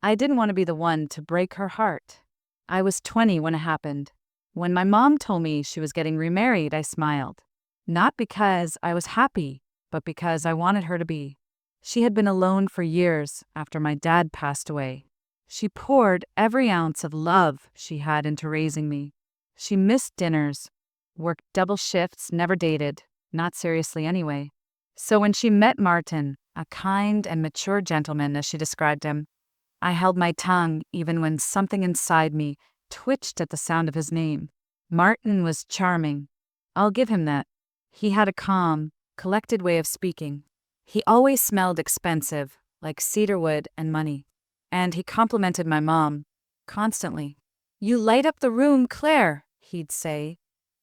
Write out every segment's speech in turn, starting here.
I didn't want to be the one to break her heart. I was 20 when it happened. When my mom told me she was getting remarried, I smiled. Not because I was happy, but because I wanted her to be. She had been alone for years after my dad passed away. She poured every ounce of love she had into raising me. She missed dinners, worked double shifts, never dated, not seriously anyway. So when she met Martin, a kind and mature gentleman as she described him, I held my tongue even when something inside me twitched at the sound of his name. Martin was charming. I'll give him that. He had a calm, collected way of speaking. He always smelled expensive, like cedarwood and money. And he complimented my mom, constantly. "You light up the room, Claire," he'd say,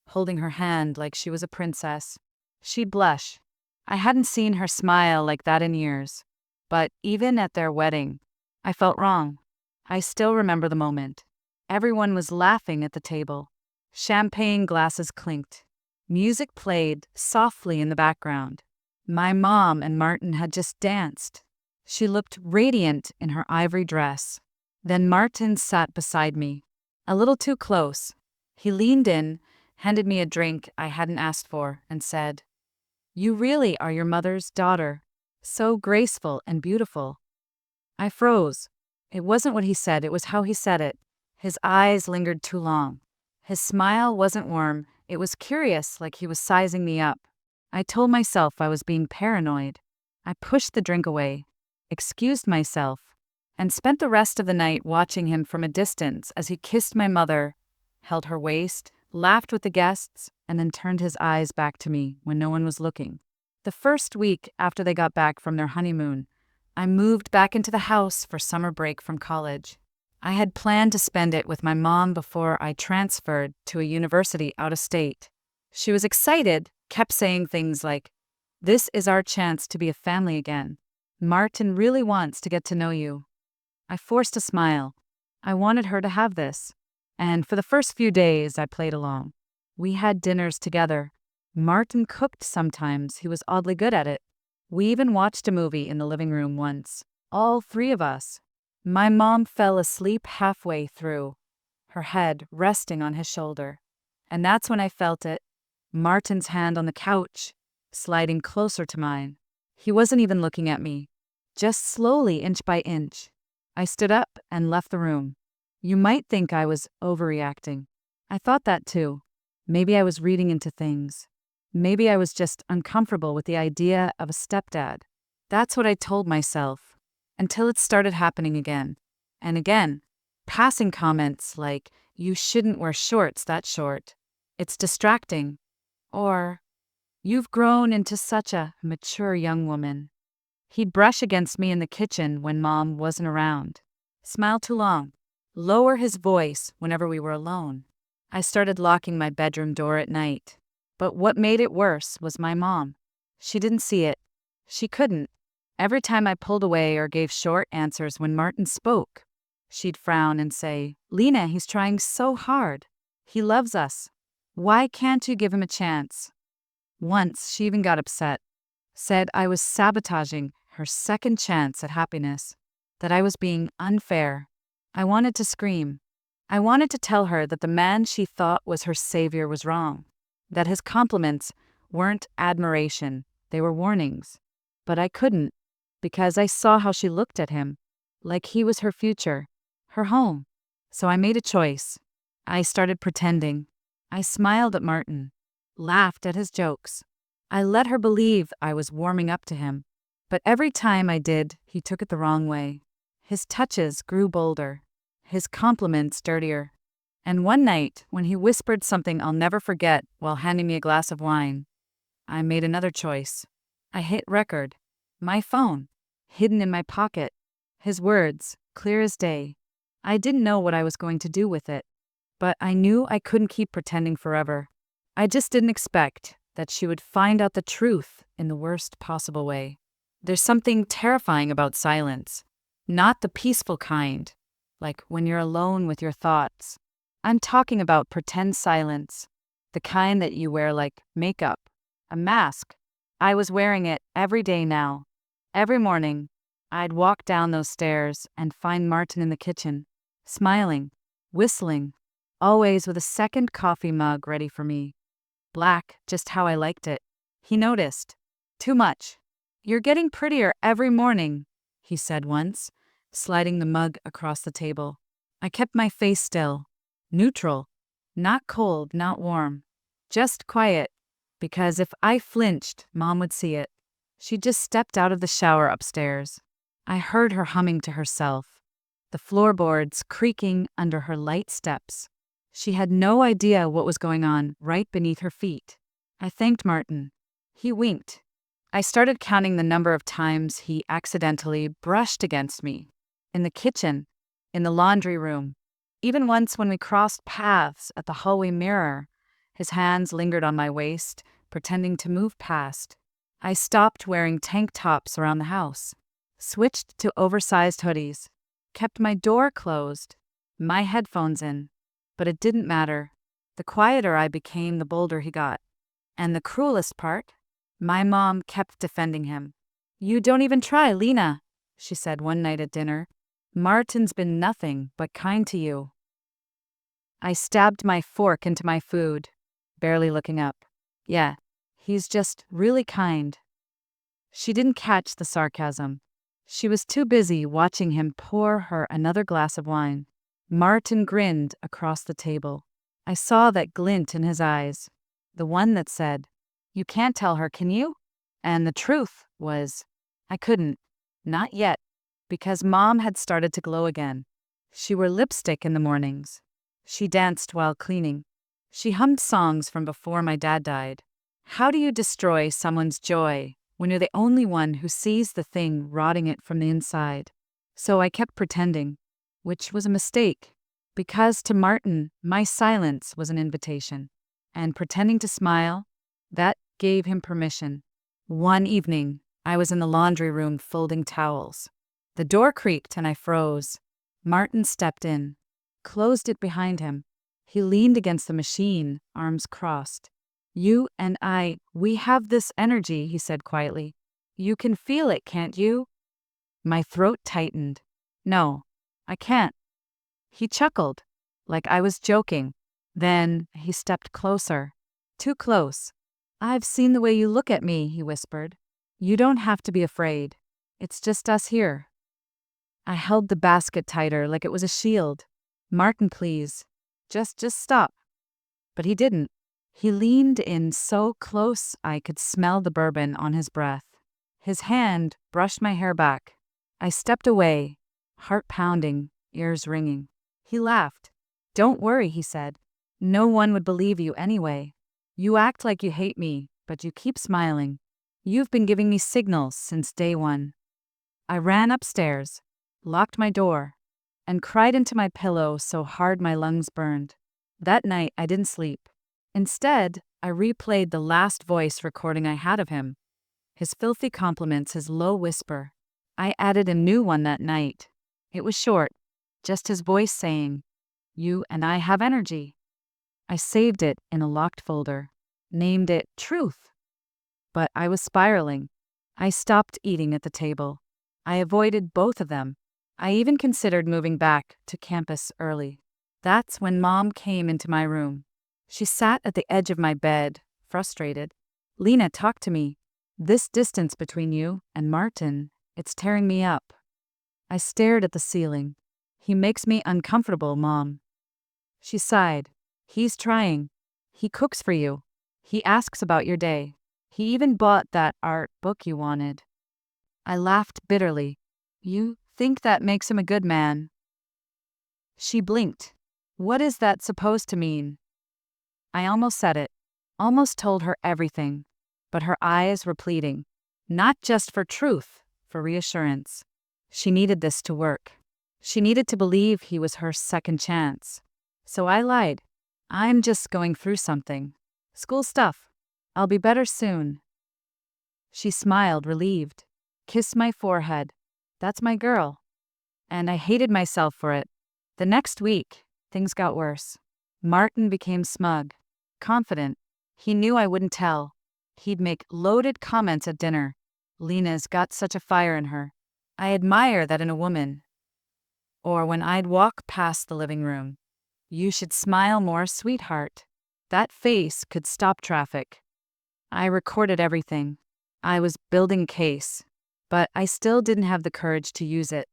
holding her hand like she was a princess. She'd blush. I hadn't seen her smile like that in years. But even at their wedding, I felt wrong. I still remember the moment. Everyone was laughing at the table. Champagne glasses clinked. Music played softly in the background. My mom and Martin had just danced. She looked radiant in her ivory dress. Then Martin sat beside me, a little too close. He leaned in, handed me a drink I hadn't asked for, and said, "You really are your mother's daughter. So graceful and beautiful." I froze. It wasn't what he said, it was how he said it. His eyes lingered too long. His smile wasn't warm, it was curious, like he was sizing me up. I told myself I was being paranoid. I pushed the drink away, excused myself, and spent the rest of the night watching him from a distance as he kissed my mother, held her waist, laughed with the guests, and then turned his eyes back to me when no one was looking. The first week after they got back from their honeymoon, I moved back into the house for summer break from college. I had planned to spend it with my mom before I transferred to a university out of state. She was excited, kept saying things like, "This is our chance to be a family again. Martin really wants to get to know you." I forced a smile. I wanted her to have this. And for the first few days, I played along. We had dinners together. Martin cooked sometimes. He was oddly good at it. We even watched a movie in the living room once, all three of us. My mom fell asleep halfway through, her head resting on his shoulder. And that's when I felt it. Martin's hand on the couch, sliding closer to mine. He wasn't even looking at me, just slowly, inch by inch. I stood up and left the room. You might think I was overreacting. I thought that too. Maybe I was reading into things. Maybe I was just uncomfortable with the idea of a stepdad. That's what I told myself, until it started happening again. And again, passing comments like, "You shouldn't wear shorts that short. It's distracting." Or, "You've grown into such a mature young woman." He'd brush against me in the kitchen when Mom wasn't around. Smile too long. Lower his voice whenever we were alone. I started locking my bedroom door at night. But what made it worse was my mom. She didn't see it. She couldn't. Every time I pulled away or gave short answers when Martin spoke, she'd frown and say, "Lena, he's trying so hard. He loves us. Why can't you give him a chance?" Once, she even got upset. Said I was sabotaging her second chance at happiness. That I was being unfair. I wanted to scream. I wanted to tell her that the man she thought was her savior was wrong. That his compliments weren't admiration, they were warnings. But I couldn't, because I saw how she looked at him, like he was her future, her home. So I made a choice. I started pretending. I smiled at Martin, laughed at his jokes. I let her believe I was warming up to him. But every time I did, he took it the wrong way. His touches grew bolder, his compliments dirtier. And one night, when he whispered something I'll never forget while handing me a glass of wine, I made another choice. I hit record. My phone, hidden in my pocket. His words, clear as day. I didn't know what I was going to do with it, but I knew I couldn't keep pretending forever. I just didn't expect that she would find out the truth in the worst possible way. There's something terrifying about silence. Not the peaceful kind, like when you're alone with your thoughts. I'm talking about pretend silence, the kind that you wear like makeup, a mask. I was wearing it every day now. Every morning, I'd walk down those stairs and find Martin in the kitchen, smiling, whistling, always with a second coffee mug ready for me. Black, just how I liked it. He noticed. Too much. "You're getting prettier every morning," he said once, sliding the mug across the table. I kept my face still, neutral, not cold, not warm, just quiet, because if I flinched, Mom would see it. She just stepped out of the shower upstairs. I heard her humming to herself, the floorboards creaking under her light steps. She had no idea what was going on right beneath her feet. I thanked Martin. He winked. I started counting the number of times he accidentally brushed against me. In the kitchen, in the laundry room, even once when we crossed paths at the hallway mirror, his hands lingered on my waist, pretending to move past. I stopped wearing tank tops around the house, switched to oversized hoodies, kept my door closed, my headphones in. But it didn't matter. The quieter I became, the bolder he got. And the cruelest part? My mom kept defending him. "You don't even try, Lena," she said one night at dinner. "Martin's been nothing but kind to you." I stabbed my fork into my food, barely looking up. "Yeah, he's just really kind." She didn't catch the sarcasm. She was too busy watching him pour her another glass of wine. Martin grinned across the table. I saw that glint in his eyes, the one that said, "You can't tell her, can you?" And the truth was, I couldn't. Not yet, because Mom had started to glow again. She wore lipstick in the mornings. She danced while cleaning. She hummed songs from before my dad died. How do you destroy someone's joy when you're the only one who sees the thing rotting it from the inside? So I kept pretending, which was a mistake, because to Martin, my silence was an invitation. And pretending to smile, that gave him permission. One evening, I was in the laundry room folding towels. The door creaked and I froze. Martin stepped in, closed it behind him. He leaned against the machine, arms crossed. "You and I, we have this energy," he said quietly. "You can feel it, can't you?" My throat tightened. "No, I can't." He chuckled, like I was joking. Then he stepped closer. Too close. "I've seen the way you look at me," he whispered. "You don't have to be afraid. It's just us here." I held the basket tighter like it was a shield. "Martin, please. Just stop." But he didn't. He leaned in so close I could smell the bourbon on his breath. His hand brushed my hair back. I stepped away, heart pounding, ears ringing. He laughed. "Don't worry," he said. "No one would believe you anyway. You act like you hate me, but you keep smiling. You've been giving me signals since day one." I ran upstairs, locked my door, and cried into my pillow so hard my lungs burned. That night I didn't sleep. Instead, I replayed the last voice recording I had of him. His filthy compliments, his low whisper. I added a new one that night. It was short, just his voice saying, "You and I have energy." I saved it in a locked folder, named it Truth. But I was spiraling. I stopped eating at the table. I avoided both of them. I even considered moving back to campus early. That's when Mom came into my room. She sat at the edge of my bed, frustrated. "Lena, talk to me. This distance between you and Martin, it's tearing me up." I stared at the ceiling. "He makes me uncomfortable, Mom." She sighed. "He's trying. He cooks for you. He asks about your day. He even bought that art book you wanted." I laughed bitterly. "You think that makes him a good man?" She blinked. "What is that supposed to mean?" I almost said it, almost told her everything, but her eyes were pleading, not just for truth, for reassurance. She needed this to work. She needed to believe he was her second chance. So I lied. "I'm just going through something. School stuff. I'll be better soon." She smiled, relieved, kissed my forehead. That's my girl. And I hated myself for it. The next week, things got worse. Martin became smug, confident. He knew I wouldn't tell. He'd make loaded comments at dinner. "Lena's got such a fire in her." I admire that in a woman. Or when I'd walk past the living room. You should smile more, sweetheart. That face could stop traffic. I recorded everything. I was building case. But I still didn't have the courage to use it.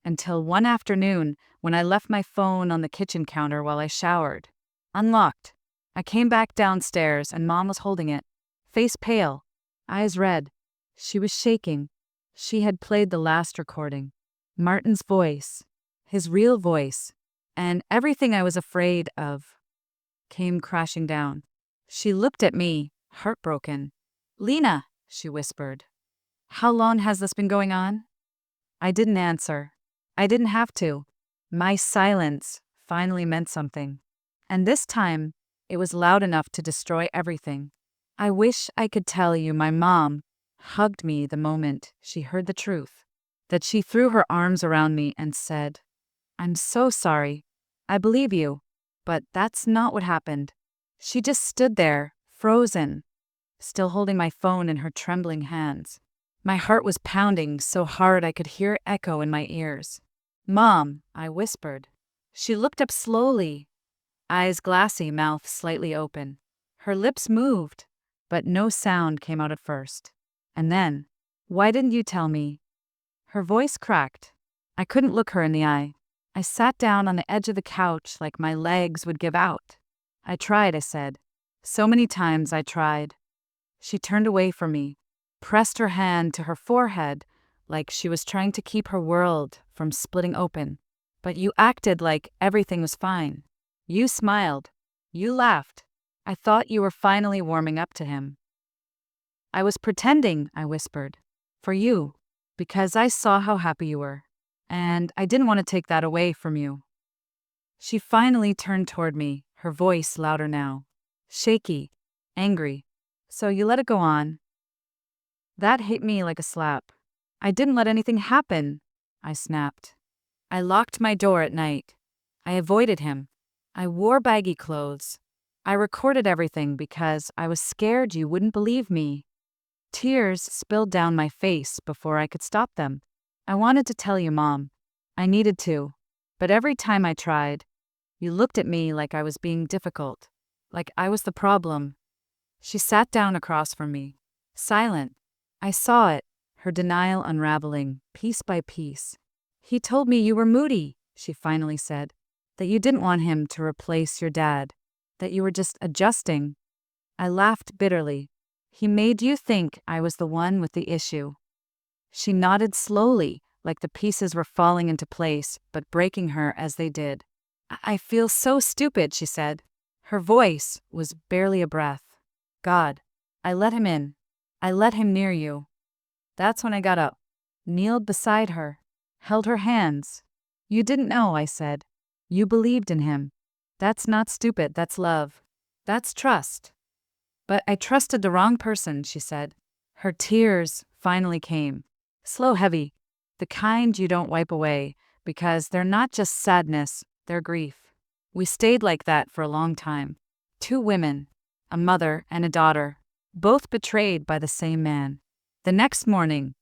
Until one afternoon when I left my phone on the kitchen counter while I showered. Unlocked. I came back downstairs and Mom was holding it. Face pale. Eyes red. She was shaking. She had played the last recording. Martin's voice. His real voice. And everything I was afraid of came crashing down. She looked at me, heartbroken. Lena, she whispered. How long has this been going on? I didn't answer. I didn't have to. My silence finally meant something. And this time, it was loud enough to destroy everything. I wish I could tell you my mom hugged me the moment she heard the truth. That she threw her arms around me and said, I'm so sorry. I believe you. But that's not what happened. She just stood there, frozen, still holding my phone in her trembling hands. My heart was pounding so hard I could hear it echo in my ears. Mom, I whispered. She looked up slowly, eyes glassy, mouth slightly open. Her lips moved, but no sound came out at first. And then, why didn't you tell me? Her voice cracked. I couldn't look her in the eye. I sat down on the edge of the couch like my legs would give out. I tried, I said. So many times I tried. She turned away from me, pressed her hand to her forehead like she was trying to keep her world from splitting open. But you acted like everything was fine. You smiled. You laughed. I thought you were finally warming up to him. I was pretending, I whispered, for you, because I saw how happy you were, and I didn't want to take that away from you. She finally turned toward me, her voice louder now, shaky, angry. So you let it go on. That hit me like a slap. I didn't let anything happen, I snapped. I locked my door at night. I avoided him. I wore baggy clothes. I recorded everything because I was scared you wouldn't believe me. Tears spilled down my face before I could stop them. I wanted to tell you, Mom. I needed to. But every time I tried, you looked at me like I was being difficult, like I was the problem. She sat down across from me, silent. I saw it, her denial unraveling, piece by piece. He told me you were moody, she finally said, that you didn't want him to replace your dad, that you were just adjusting. I laughed bitterly. He made you think I was the one with the issue. She nodded slowly, like the pieces were falling into place, but breaking her as they did. I feel so stupid, she said. Her voice was barely a breath. God, I let him in. I let him near you. That's when I got up, kneeled beside her, held her hands. You didn't know, I said. You believed in him. That's not stupid, that's love. That's trust. But I trusted the wrong person, she said. Her tears finally came. Slow, heavy. The kind you don't wipe away, because they're not just sadness, they're grief. We stayed like that for a long time. 2 women, a mother and a daughter, both betrayed by the same man. The next morning,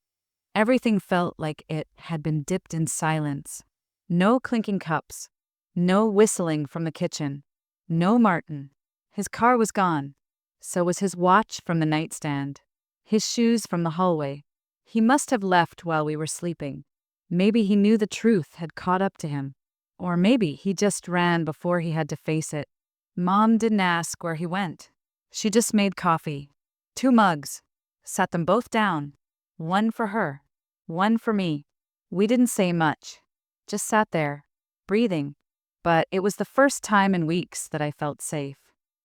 everything felt like it had been dipped in silence. No clinking cups, no whistling from the kitchen, no Martin. His car was gone. So was his watch from the nightstand, his shoes from the hallway. He must have left while we were sleeping. Maybe he knew the truth had caught up to him. Or maybe he just ran before he had to face it. Mom didn't ask where he went. She just made coffee. 2 mugs. Sat them both down. One for her. One for me. We didn't say much. Just sat there, breathing. But it was the first time in weeks that I felt safe.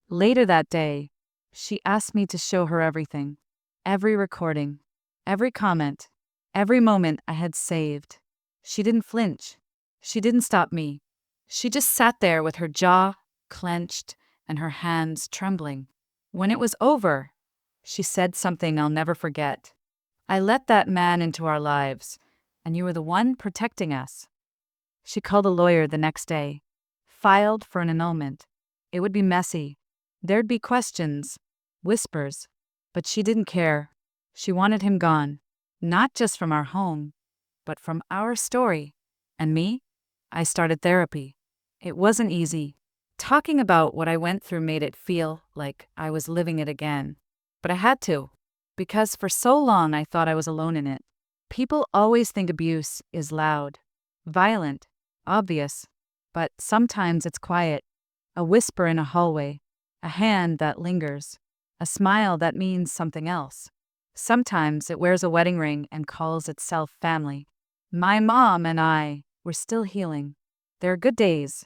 Later that day, she asked me to show her everything. Every recording. Every comment. Every moment I had saved. She didn't flinch. She didn't stop me. She just sat there with her jaw clenched and her hands trembling. When it was over, she said something I'll never forget. I let that man into our lives, and you were the one protecting us. She called a lawyer the next day, filed for an annulment. It would be messy. There'd be questions, whispers, but she didn't care. She wanted him gone, not just from our home, but from our story. And me? I started therapy. It wasn't easy. Talking about what I went through made it feel like I was living it again. But I had to, because for so long I thought I was alone in it. People always think abuse is loud, violent, obvious, but sometimes it's quiet. A whisper in a hallway, a hand that lingers, a smile that means something else. Sometimes it wears a wedding ring and calls itself family. My mom and I were still healing. There are good days,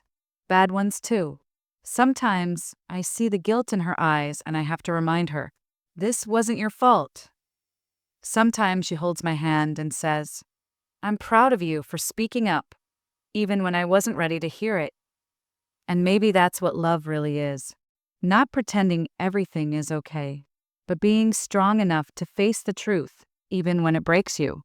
bad ones too. Sometimes I see the guilt in her eyes and I have to remind her, this wasn't your fault. Sometimes she holds my hand and says, I'm proud of you for speaking up, even when I wasn't ready to hear it. And maybe that's what love really is. Not pretending everything is okay, but being strong enough to face the truth, even when it breaks you.